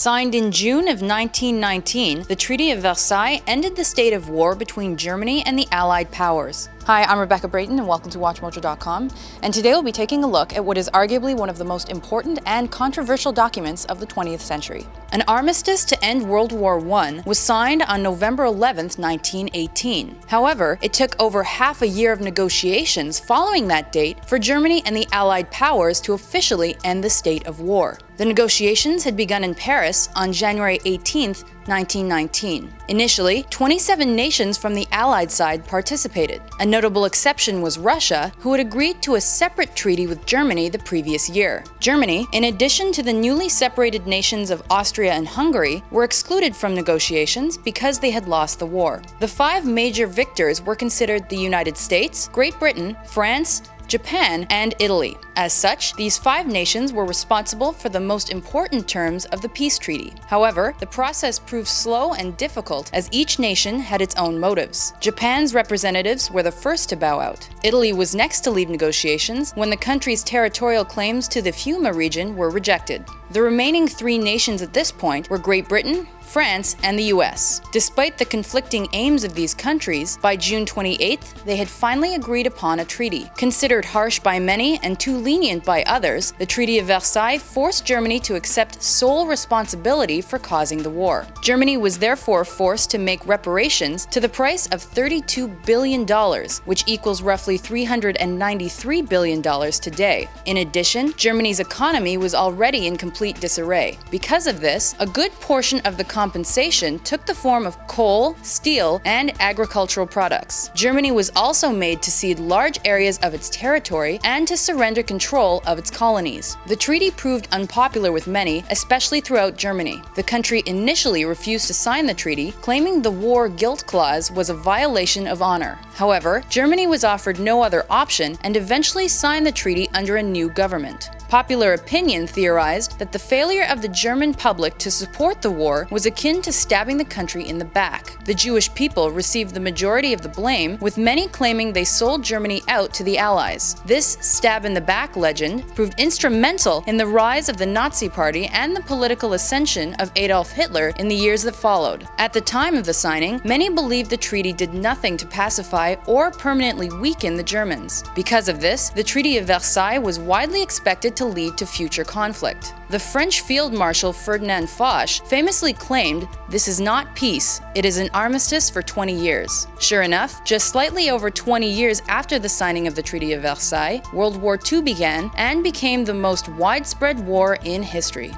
Signed in June of 1919, the Treaty of Versailles ended the state of war between Germany and the Allied powers. Hi, I'm Rebecca Brayton and welcome to WatchMojo.com, and today we'll be taking a look at what is arguably one of the most important and controversial documents of the 20th century. An armistice to end World War I was signed on November 11, 1918. However, it took over half a year of negotiations following that date for Germany and the Allied powers to officially end the state of war. The negotiations had begun in Paris on January 18, 1919. Initially, 27 nations from the Allied side participated. A notable exception was Russia, who had agreed to a separate treaty with Germany the previous year. Germany, in addition to the newly separated nations of Austria and Hungary, were excluded from negotiations because they had lost the war. The five major victors were considered the United States, Great Britain, France, Japan, and Italy. As such, these five nations were responsible for the most important terms of the peace treaty. However, the process proved slow and difficult as each nation had its own motives. Japan's representatives were the first to bow out. Italy was next to leave negotiations when the country's territorial claims to the Fiume region were rejected. The remaining three nations at this point were Great Britain, France, and the US. Despite the conflicting aims of these countries, by June 28th, they had finally agreed upon a treaty. Considered harsh by many and too lenient by others, the Treaty of Versailles forced Germany to accept sole responsibility for causing the war. Germany was therefore forced to make reparations to the price of $32 billion, which equals roughly $393 billion today. In addition, Germany's economy was already in complete disarray. Because of this, a good portion of the compensation took the form of coal, steel, and agricultural products. Germany was also made to cede large areas of its territory and to surrender control of its colonies. The treaty proved unpopular with many, especially throughout Germany. The country initially refused to sign the treaty, claiming the war guilt clause was a violation of honor. However, Germany was offered no other option and eventually signed the treaty under a new government. Popular opinion theorized that the failure of the German public to support the war was akin to stabbing the country in the back. The Jewish people received the majority of the blame, with many claiming they sold Germany out to the Allies. This stab in the back legend proved instrumental in the rise of the Nazi Party and the political ascension of Adolf Hitler in the years that followed. At the time of the signing, many believed the treaty did nothing to pacify or permanently weaken the Germans. Because of this, the Treaty of Versailles was widely expected to lead to future conflict. The French Field Marshal Ferdinand Foch famously claimed, "This is not peace, it is an armistice for 20 years." Sure enough, just slightly over 20 years after the signing of the Treaty of Versailles, World War II began and became the most widespread war in history.